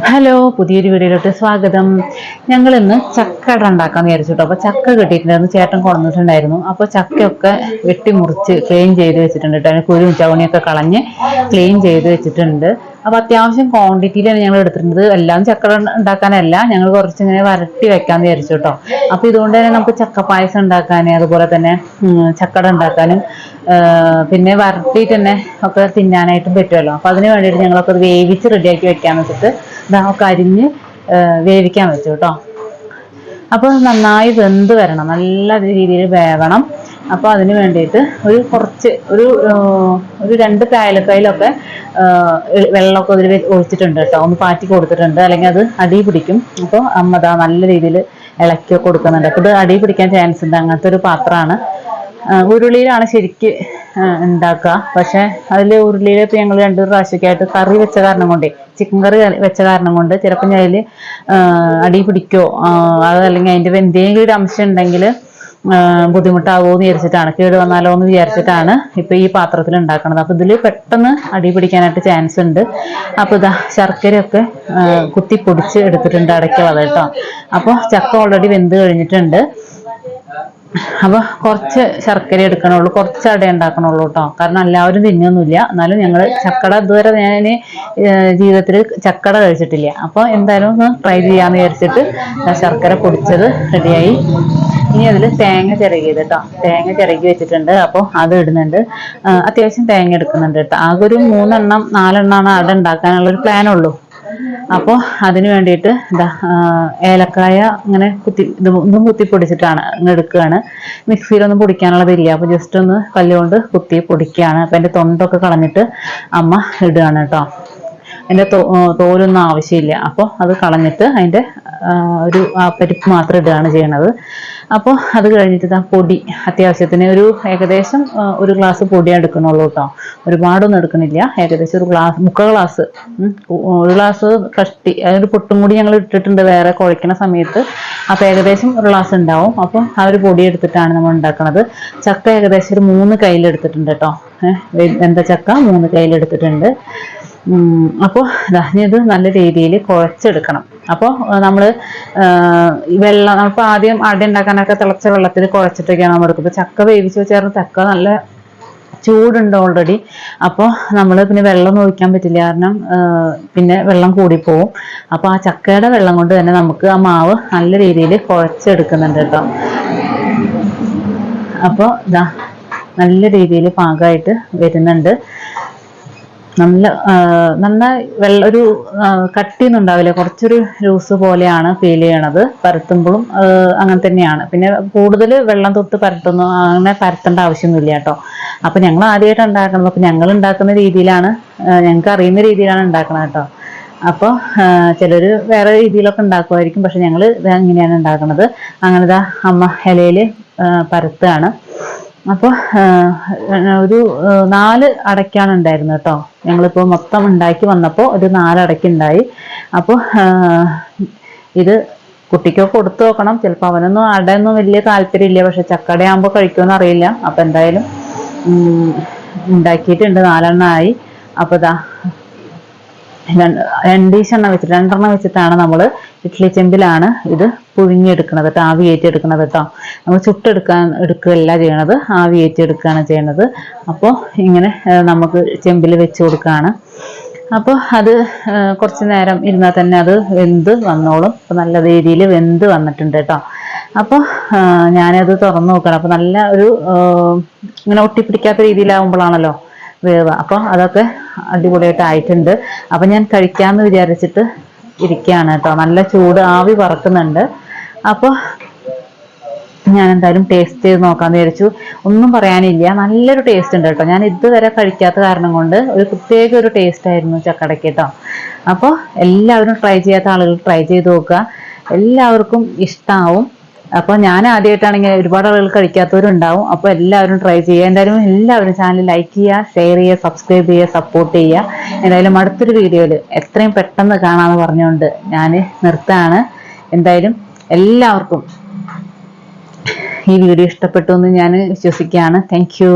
Hello, പുതിയൊരു വീഡിയോയിലോട്ട് സ്വാഗതം. ഞങ്ങൾ ഇന്ന് ചക്കട ഉണ്ടാക്കാന്ന് വിചാരിച്ചിട്ടോ. അപ്പോൾ ചക്ക കിട്ടിയിട്ടുണ്ടായിരുന്നു, ചേട്ടൻ കൊണ്ടുവന്നിട്ടുണ്ടായിരുന്നു. അപ്പോൾ ചക്കയൊക്കെ വെട്ടിമുറിച്ച് ക്ലീൻ ചെയ്ത് വെച്ചിട്ടുണ്ട് കേട്ടോ. അതിന് കുരുവും ചവണിയൊക്കെ കളഞ്ഞ് ക്ലീൻ ചെയ്ത് വെച്ചിട്ടുണ്ട്. അപ്പോൾ അത്യാവശ്യം ക്വാണ്ടിറ്റിയിലാണ് ഞങ്ങൾ എടുത്തിട്ടുണ്ട്. എല്ലാം ചക്കട ഉണ്ടാക്കാനല്ല, ഞങ്ങൾ കുറച്ചിങ്ങനെ വരട്ടി വെക്കാമെന്ന് വിചാരിച്ചു കേട്ടോ. അപ്പോൾ ഇതുകൊണ്ട് തന്നെ നമുക്ക് ചക്കപ്പായസം ഉണ്ടാക്കാൻ, അതുപോലെ തന്നെ ചക്കട ഉണ്ടാക്കാനും പിന്നെ വരട്ടിയിട്ട് തന്നെ ഒക്കെ തിന്നാനായിട്ടും പറ്റുമല്ലോ. അപ്പോൾ അതിന് വേണ്ടിയിട്ട് ഞങ്ങളൊക്കെ വേവിച്ച് റെഡിയാക്കി വെക്കാമെന്ന് വെച്ചിട്ട് ഇതൊക്കെ അരിഞ്ഞ് വേവിക്കാൻ വെച്ചു കേട്ടോ. അപ്പോൾ നന്നായി വെന്ത് വരണം, നല്ല രീതിയിൽ വേവണം. അപ്പോൾ അതിന് വേണ്ടിയിട്ട് ഒരു 2 കായലക്കായിലൊക്കെ വെള്ളമൊക്കെ അതിൽ ഒഴിച്ചിട്ടുണ്ട് കേട്ടോ. ഒന്ന് പാറ്റി കൊടുത്തിട്ടുണ്ട്, അല്ലെങ്കിൽ അത് അടി പിടിക്കും. അപ്പോൾ അമ്മ ദാ നല്ല രീതിയിൽ ഇളക്കി കൊടുക്കുന്നുണ്ട്. അപ്പോൾ ഇത് അടി പിടിക്കാൻ ചാൻസ് ഉണ്ട്, അങ്ങനത്തെ ഒരു പാത്രമാണ്. ഉരുളിയിലാണ് ശരിക്ക് ഉണ്ടാക്കുക. പക്ഷെ അതിൽ ഉരുളിയിൽ ഇപ്പം ഞങ്ങൾ 2 പ്രാവശ്യമൊക്കെ ആയിട്ട് കറി വെച്ച കാരണം കൊണ്ടേ, ചിക്കൻ കറി വെച്ച കാരണം കൊണ്ട് ചിലപ്പോൾ ഞാൻ അതിൽ അടി പിടിക്കോ അതല്ലെങ്കിൽ അതിൻ്റെ എന്തെങ്കിലും ഒരു അംശം ഉണ്ടെങ്കിൽ ബുദ്ധിമുട്ടാവുമോ എന്ന് വിചാരിച്ചിട്ടാണ്, കേട് വന്നാലോ എന്ന് വിചാരിച്ചിട്ടാണ് ഇപ്പം ഈ പാത്രത്തിൽ ഉണ്ടാക്കുന്നത്. അപ്പോൾ ഇതിൽ പെട്ടെന്ന് അടി പിടിക്കാനായിട്ട് ചാൻസ് ഉണ്ട്. അപ്പോൾ ഇതാ ശർക്കരയൊക്കെ കുത്തി പൊടിച്ച് എടുത്തിട്ടുണ്ട്, അടയ്ക്കുള്ളത് കേട്ടോ. അപ്പോൾ ചക്ക ഓൾറെഡി വെന്ത് കഴിഞ്ഞിട്ടുണ്ട്. അപ്പോൾ കുറച്ച് ശർക്കര എടുക്കണുള്ളൂ, കുറച്ച് അട ഉണ്ടാക്കണുള്ളൂ കേട്ടോ. കാരണം എല്ലാവരും തിന്നൊന്നുമില്ല. എന്നാലും ഞങ്ങൾ ചക്കട ഇതുവരെ ഞാൻ ജീവിതത്തിൽ ചക്കട കഴിച്ചിട്ടില്ല. അപ്പോൾ എന്തായാലും ഒന്ന് ട്രൈ ചെയ്യാമെന്ന് വിചാരിച്ചിട്ട് ശർക്കര പൊടിച്ചത് റെഡിയായി. ഇനി അതിൽ തേങ്ങ ചിരകിയത് കേട്ടോ, തേങ്ങ ചിരകി വെച്ചിട്ടുണ്ട്. അപ്പോൾ അത് ഇടുന്നുണ്ട്. അത്യാവശ്യം തേങ്ങ എടുക്കുന്നുണ്ട് കേട്ടോ. ആകെ ഒരു 4 എണ്ണമാണ് അട ഉണ്ടാക്കാനുള്ളൊരു പ്ലാനുള്ളൂ. അപ്പോൾ അതിന് വേണ്ടിയിട്ട് എന്താ ഏലക്കായ ഇങ്ങനെ ഇതും കുത്തി പൊടിച്ചിട്ടാണ് ഇങ്ങനെ എടുക്കുകയാണ്. മിക്സിയിലൊന്നും പൊടിക്കാനുള്ളതില്ല. അപ്പോൾ ജസ്റ്റ് ഒന്ന് കല്ലുകൊണ്ട് കുത്തി പൊടിക്കുകയാണ്. അപ്പം എൻ്റെ തൊണ്ടൊക്കെ കളഞ്ഞിട്ട് അമ്മ ഇടുകയാണ് കേട്ടോ. അതിൻ്റെ തോലൊന്നും ആവശ്യമില്ല. അപ്പോൾ അത് കളഞ്ഞിട്ട് അതിൻ്റെ ഒരു പരിപ്പ് മാത്രം ഇടുകയാണ് ചെയ്യണത്. അപ്പോൾ അത് കഴിഞ്ഞിട്ട് ഇതാ പൊടി അത്യാവശ്യത്തിന് ഏകദേശം 1 ഗ്ലാസ് പൊടി എടുക്കണുള്ളൂ കേട്ടോ. ഒരുപാടൊന്നും എടുക്കണില്ല. ഏകദേശം 3/4 ഗ്ലാസ്, 1 ഗ്ലാസ് കഷ്ടി, അതൊരു പൊട്ടും കൂടി ഞങ്ങൾ ഇട്ടിട്ടുണ്ട് വേറെ കുഴയ്ക്കണ സമയത്ത്. അപ്പോൾ ഏകദേശം 1 ഗ്ലാസ് ഉണ്ടാവും. അപ്പോൾ ആ ഒരു പൊടി എടുത്തിട്ടാണ് നമ്മൾ ഉണ്ടാക്കുന്നത്. ചക്ക ഏകദേശം ഒരു 3 കയ്യിലെടുത്തിട്ടുണ്ട് കേട്ടോ. എന്താ ചക്ക 3 കയ്യിലെടുത്തിട്ടുണ്ട്. അപ്പോൾ ഇത് നല്ല രീതിയിൽ കുഴച്ചെടുക്കണം. അപ്പോൾ നമ്മൾ വെള്ളം അപ്പോൾ ആദ്യം അട ഉണ്ടാക്കാനൊക്കെ തിളച്ച വെള്ളത്തിൽ കുഴച്ചിട്ടൊക്കെയാണ് നമ്മൾ എടുക്കുന്നത്. ചക്ക വേവിച്ച് ചേർന്ന് ചക്ക നല്ല ചൂടുണ്ട് ഓൾറെഡി. അപ്പോൾ നമ്മൾ പിന്നെ വെള്ളം ഒഴിക്കാൻ പറ്റില്ല, കാരണം പിന്നെ വെള്ളം കൂടിപ്പോവും. അപ്പോൾ ആ ചക്കയുടെ വെള്ളം കൊണ്ട് തന്നെ നമുക്ക് ആ മാവ് നല്ല രീതിയിൽ കുഴച്ചെടുക്കുന്നുണ്ട് കേട്ടോ. അപ്പോൾ നല്ല രീതിയിൽ പാകമായിട്ട് വരുന്നുണ്ട്. നന്നായി ഒരു കട്ടിയൊന്നും ഉണ്ടാവില്ല, കുറച്ചൊരു ലൂസ് പോലെയാണ് ഫീൽ ചെയ്യണത്. പരത്തുമ്പോഴും അങ്ങനെ തന്നെയാണ്. പിന്നെ കൂടുതൽ വെള്ളം തൊട്ട് അങ്ങനെ പരത്തേണ്ട ആവശ്യമൊന്നുമില്ല കേട്ടോ. അപ്പം ഞങ്ങൾ ആദ്യമായിട്ട് ഉണ്ടാക്കുന്നത്, അപ്പം ഞങ്ങൾ ഉണ്ടാക്കുന്ന രീതിയിലാണ്, ഞങ്ങൾക്ക് അറിയുന്ന രീതിയിലാണ് ഉണ്ടാക്കുന്നത് കേട്ടോ. അപ്പോൾ ചിലർ വേറെ രീതിയിലൊക്കെ ഉണ്ടാക്കുമായിരിക്കും, പക്ഷെ ഞങ്ങൾ ഇങ്ങനെയാണ് ഉണ്ടാക്കുന്നത്. അങ്ങനെ അമ്മ ഇലയിൽ പരത്തുകയാണ്. അപ്പോൾ ഒരു 4 അടയ്ക്കാണ് ഉണ്ടായിരുന്നത് കേട്ടോ. ഞങ്ങളിപ്പോൾ മൊത്തം ഉണ്ടാക്കി വന്നപ്പോൾ ഒരു 4 അടയ്ക്കുണ്ടായി. അപ്പോൾ ഇത് കുട്ടിക്കൊക്കെ കൊടുത്തു നോക്കണം. ചിലപ്പോൾ അവനൊന്നും അടയൊന്നും വലിയ താല്പര്യമില്ല, പക്ഷെ ചക്കടയാകുമ്പോൾ കഴിക്കുമെന്ന് അറിയില്ല. അപ്പോൾ എന്തായാലും ഉണ്ടാക്കിയിട്ടുണ്ട്, 4 എണ്ണമായി. അപ്പോൾ 2 വെച്ചിട്ടാണ് നമ്മൾ ഇഡ്ഡലി ചെമ്പിലാണ് ഇത് പുഴുങ്ങിയെടുക്കുന്നത് കേട്ടോ, ആവിയേറ്റി എടുക്കുന്നത് കേട്ടോ. നമ്മൾ എടുക്കുകയല്ല ചെയ്യണത്, ആവിയേറ്റി എടുക്കുകയാണ് ചെയ്യണത്. അപ്പോൾ ഇങ്ങനെ നമുക്ക് ചെമ്പിൽ വെച്ച് കൊടുക്കുകയാണ്. അപ്പോൾ അത് കുറച്ച് നേരം ഇരുന്നാൽ തന്നെ അത് വെന്ത് വന്നോളും. അപ്പോൾ നല്ല രീതിയിൽ വെന്ത് വന്നിട്ടുണ്ട് കേട്ടോ. അപ്പോൾ ഞാനത് തുറന്ന് നോക്കണം. അപ്പോൾ നല്ല ഇങ്ങനെ ഒട്ടിപ്പിടിക്കാത്ത രീതിയിലാവുമ്പോഴാണല്ലോ വേവ്. അപ്പോൾ അതൊക്കെ അടിപൊളിയായിട്ട് ആയിട്ടുണ്ട്. അപ്പം ഞാൻ കഴിക്കാമെന്ന് വിചാരിച്ചിട്ട് ഇരിക്കുകയാണ് കേട്ടോ. നല്ല ചൂട് ആവി പറക്കുന്നുണ്ട്. അപ്പോൾ ഞാൻ എന്തായാലും ടേസ്റ്റ് ചെയ്ത് നോക്കാമെന്ന് വിചാരിച്ചു. ഒന്നും പറയാനില്ല, നല്ലൊരു ടേസ്റ്റ് ഉണ്ട് കേട്ടോ. ഞാൻ ഇതുവരെ കഴിക്കാത്ത കാരണം കൊണ്ട് പ്രത്യേക ഒരു ടേസ്റ്റ് ആയിരുന്നു ചക്കടയ്ക്ക് കേട്ടോ. അപ്പോൾ എല്ലാവരും ട്രൈ ചെയ്യാത്ത ആളുകൾ ട്രൈ ചെയ്ത് നോക്കുക, എല്ലാവർക്കും ഇഷ്ടമാവും. അപ്പോൾ ഞാൻ ആദ്യമായിട്ടാണെങ്കിൽ ഒരുപാട് ആളുകൾ കഴിക്കാത്തവരുണ്ടാവും. അപ്പോൾ എല്ലാവരും ട്രൈ ചെയ്യുക. എന്തായാലും എല്ലാവരും ചാനൽ ലൈക്ക് ചെയ്യുക, ഷെയർ ചെയ്യുക, സബ്സ്ക്രൈബ് ചെയ്യുക, സപ്പോർട്ട് ചെയ്യുക. എന്തായാലും അടുത്തൊരു വീഡിയോയിൽ എത്രയും പെട്ടെന്ന് കാണാമെന്ന് പറഞ്ഞുകൊണ്ട് ഞാൻ നിർത്താണ്. എന്തായാലും എല്ലാവർക്കും ഈ വീഡിയോ ഇഷ്ടപ്പെട്ടു എന്ന് ഞാൻ വിശ്വസിക്കുകയാണ്. Thank you.